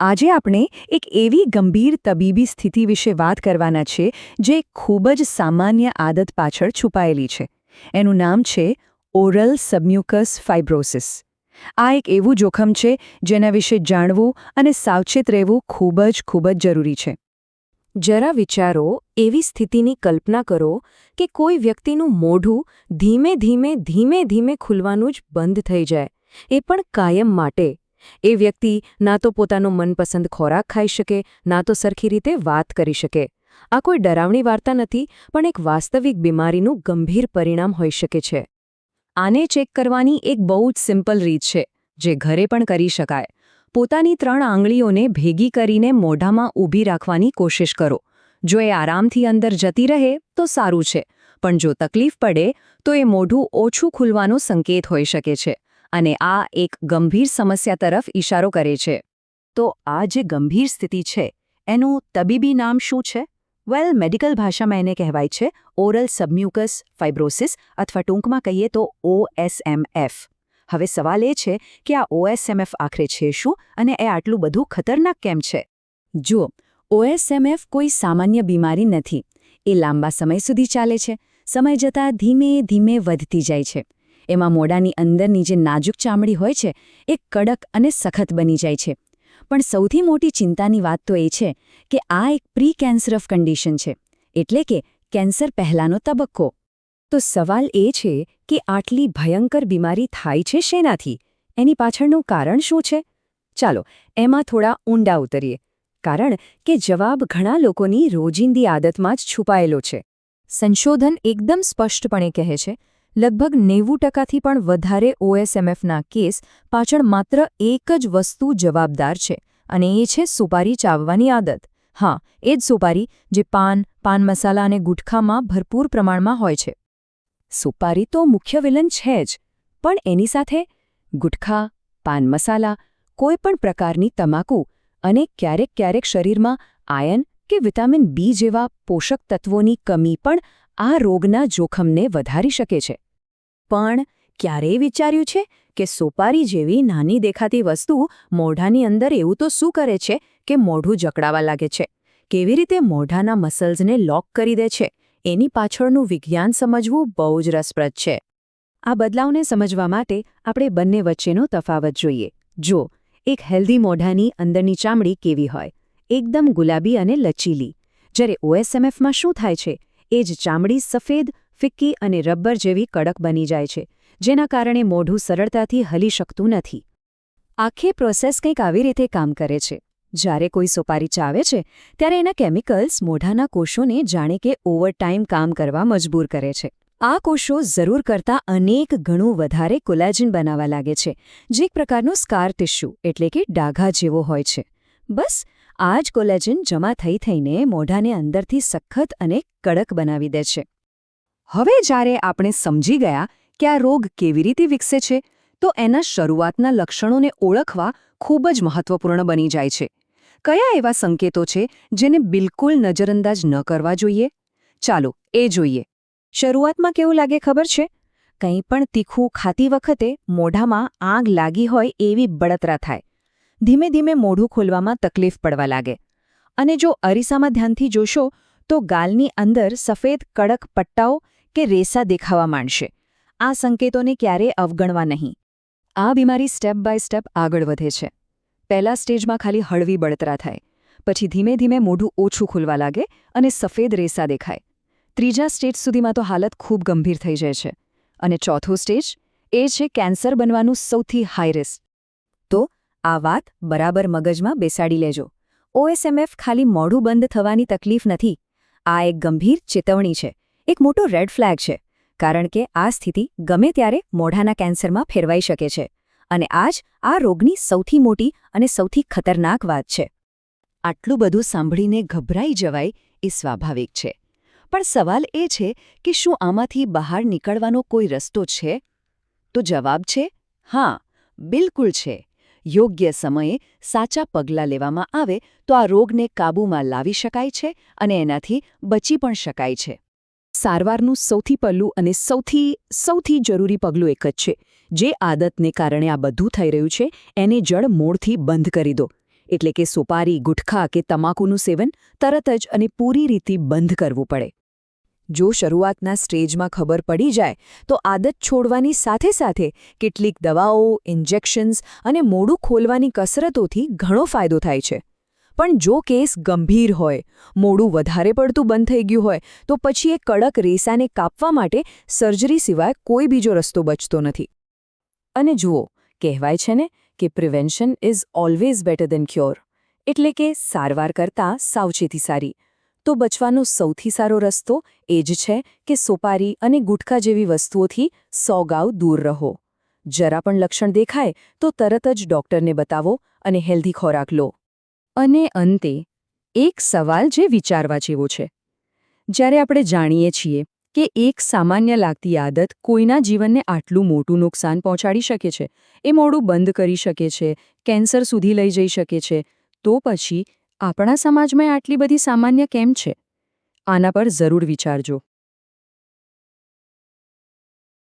આજે આપણે એક એવી ગંભીર તબીબી સ્થિતિ વિશે વાત કરવાના છે જે ખૂબ જ સામાન્ય આદત પાછળ છુપાયેલી છે. એનું નામ છે ઓરલ સબમ્યુકસ ફાઇબ્રોસિસ. આ એક એવું જોખમ છે જેના વિશે જાણવું અને સાવચેત રહેવું ખૂબ જ જરૂરી છે. જરા વિચારો, એવી સ્થિતિની કલ્પના કરો કે કોઈ વ્યક્તિનું મોઢું ધીમે ધીમે ખુલવાનું જ બંધ થઈ જાય, એ પણ કાયમ માટે. એ વ્યક્તિ ના તો પોતાનો મનપસંદ ખોરાક ખાઈ શકે, ના તો સરખી રીતે વાત કરી શકે. આ કોઈ ડરાવણી વાર્તા નથી, પણ એક વાસ્તવિક બીમારીનું ગંભીર પરિણામ હોઈ શકે છે. આને ચેક કરવાની એક બહુ જ સિમ્પલ રીત છે, જે ઘરે પણ કરી શકાય. પોતાની 3 આંગળીઓને ભેગી કરીને મોઢામાં ઊભી રાખવાની કોશિશ કરો. જો એ આરામથી અંદર જતી રહે તો સારું છે, પણ જો તકલીફ પડે તો એ મોઢું ઓછું ખુલવાનો સંકેત હોઈ શકે છે, અને આ એક ગંભીર સમસ્યા તરફ ઇશારો કરે છે. તો આ જે ગંભીર સ્થિતિ છે, એનું તબીબી નામ શું છે? મેડિકલ ભાષામાં એને કહેવાય છે ઓરલ સબમ્યુકસ ફાઇબ્રોસિસ, અથવા ટૂંકમાં કહીએ તો OSMF. હવે સવાલ એ છે કે આ OSMF આખરે છે શું, અને એ આટલું બધું ખતરનાક કેમ છે? જુઓ, OSMF કોઈ સામાન્ય બીમારી નથી. એ લાંબા સમય સુધી ચાલે છે, સમય જતાં ધીમે વધતી જાય છે. એમાં મોઢાની અંદરની જે નાજુક ચામડી હોય છે એ કડક અને સખત બની જાય છે. પણ સૌથી મોટી ચિંતાની વાત તો એ છે કે આ એક પ્રી કેન્સરફ કન્ડિશન છે, એટલે કે કેન્સર પહેલાનો તબક્કો. તો સવાલ એ છે કે આટલી ભયંકર બીમારી થાય છે શેનાથી? એની પાછળનું કારણ શું છે? ચાલો એમાં થોડા ઊંડા ઉતરીએ, કારણ કે જવાબ ઘણા લોકોની રોજિંદી આદતમાં જ છુપાયેલો છે. સંશોધન એકદમ સ્પષ્ટપણે કહે છે, લગભગ 90% પણ વધારે OSMFના કેસ પાછળ માત્ર એક જ વસ્તુ જવાબદાર છે, અને એ છે સુપારી ચાવવાની આદત. હા, એ જ સુપારી જે પાન મસાલા અને ગુટખામાં ભરપૂર પ્રમાણમાં હોય છે. સુપારી તો મુખ્ય વિલન છે જ, પણ એની સાથે ગુટખા, પાન મસાલા, કોઈ પણ પ્રકારની તમાકુ અને ક્યારેક શરીરમાં આયર્ન કે વિટામિન B જેવા પોષક તત્વોની કમી પણ આ રોગના જોખમને વધારી શકે છે. પણ ક્યારેય વિચાર્યું છે કે સોપારી જેવી નાની દેખાતી વસ્તુ મોઢાની અંદર એવું તો શું કરે છે કે મોઢું જકડાવા લાગે છે? કેવી રીતે મોઢાના મસલ્સને લોક કરી દે છે? એની પાછળનું વિજ્ઞાન સમજવું બહુ જ રસપ્રદ છે. આ બદલાવને સમજવા માટે આપણે બંને વચ્ચેનો તફાવત જોઈએ. જો એક હેલ્ધી મોઢાની અંદરની ચામડી કેવી હોય? એકદમ ગુલાબી અને લચીલી. જ્યારે OSMFમાં શું થાય છે? એ જ ચામડી સફેદ, ફિક્કી અને રબર જેવી કડક બની જાય છે, જેના કારણે મોઢું સરળતાથી હલી શકતું નથી. આખી પ્રોસેસ કંઈક આવી રીતે કામ કરે છે. જ્યારે કોઈ સોપારી ચાવે છે ત્યારે એના કેમિકલ્સ મોઢાના કોષોને જાણે કે ઓવરટાઇમ કામ કરવા મજબૂર કરે છે. આ કોષો જરૂર કરતાં અનેક ગણું વધારે કોલેજન બનાવવા લાગે છે, જે એક પ્રકારનું સ્કાર ટિશ્યુ એટલે કે ડાઘા જેવો હોય છે. બસ આ જ કોલેજન જમા થઈને મોઢાને અંદરથી સખત અને કડક બનાવી દે છે. હવે જ્યારે આપણે સમજી ગયા કે આ રોગ કેવી રીતે વિકસે છે, તો એના શરૂઆતના લક્ષણોને ઓળખવા ખૂબ જ મહત્વપૂર્ણ બની જાય છે. કયા એવા સંકેતો છે જેને બિલકુલ નજરઅંદાજ ન કરવા જોઈએ? ચાલો એ જોઈએ. શરૂઆતમાં કેવું લાગે ખબર છે? કંઈ પણ તીખું ખાતી વખતે મોઢામાં આગ લાગી હોય એવી બળતરા થાય. ધીમે મોઢું ખોલવામાં તકલીફ પડવા લાગે. અને જો અરીસામાં ધ્યાનથી જોશો તો ગાલની અંદર સફેદ કડક પટ્ટાઓ કે રેસા દેખાવા માંડશે. આ સંકેતોને ક્યારેય અવગણવા નહીં. આ બીમારી સ્ટેપ બાય સ્ટેપ આગળ વધે છે. પહેલા સ્ટેજમાં ખાલી હળવી બળતરા થાય, પછી ધીમે મોઢું ઓછું ખુલવા લાગે અને સફેદ રેસા દેખાય. ત્રીજા સ્ટેજ સુધીમાં તો હાલત ખૂબ ગંભીર થઈ જાય છે. અને ચોથો સ્ટેજ એ છે કેન્સર બનવાનું સૌથી હાઈ રિસ્ક. તો આ વાત બરાબર મગજમાં બેસાડી લેજો. OSMF ખાલી મોઢું બંધ થવાની તકલીફ નથી. આ એક ગંભીર ચેતવણી છે, એક મોટો રેડ ફ્લેગ છે, કારણ કે આ સ્થિતિ ગમે ત્યારે મોઢાના કેન્સરમાં ફેરવાઈ શકે છે. અને આ જ આ રોગની સૌથી મોટી અને સૌથી ખતરનાક વાત છે. આટલું બધું સાંભળીને ગભરાઈ જવાય એ સ્વાભાવિક છે. પણ સવાલ એ છે કે શું આમાંથી બહાર નીકળવાનો કોઈ રસ્તો છે? તો જવાબ છે હા, બિલકુલ છે. યોગ્ય સમયે સાચા પગલાં લેવામાં આવે તો આ રોગને કાબૂમાં લાવી શકાય છે અને એનાથી બચી પણ શકાય છે. સારવારનું સૌથી પહેલું અને સૌથી જરૂરી પગલું એક જ છે. જે આદતને કારણે આ બધું થઈ રહ્યું છે એને જડ મૂળથી બંધ કરી દો. એટલે કે સોપારી, ગુટખા કે તમાકુનું સેવન તરત જ અને પૂરી રીતે બંધ કરવું પડે. જો શરૂઆતના સ્ટેજમાં ખબર પડી જાય તો આદત છોડવાની સાથે સાથે કેટલીક દવાઓ, ઇન્જેક્શન્સ અને મોઢું ખોલવાની કસરતોથી ઘણો ફાયદો થાય છે. પણ જો કેસ ગંભીર હોય, મોઢું વધારે પડતું બંધ થઈ ગયું હોય, તો પછી એ કડક રેસાને કાપવા માટે સર્જરી સિવાય કોઈ બીજો રસ્તો બચતો નથી. અને જુઓ, કહેવાય છે ને કે prevention is always better than cure, એટલે કે સારવાર કરતાં સાવચેતી સારી. તો બચવાનો સૌથી સારો રસ્તો એ જ છે કે સોપારી અને ગુટખા જેવી વસ્તુઓથી 100 ગાઉ દૂર રહો. જરા પણ લક્ષણ દેખાય તો તરત જ ડૉક્ટરને બતાવો અને હેલ્ધી ખોરાક લો. અને અંતે એક સવાલ જે વિચારવા જેવો છે. જ્યારે આપણે જાણીએ છીએ કે એક સામાન્ય લાગતી આદત કોઈના જીવનને આટલું મોટું નુકસાન પહોંચાડી શકે છે, એ મોઢું બંધ કરી શકે છે, કેન્સર સુધી લઈ જઈ શકે છે, તો પછી આપણા સમાજમાં આટલી બધી સામાન્ય કેમ છે? આના પર જરૂર વિચારજો.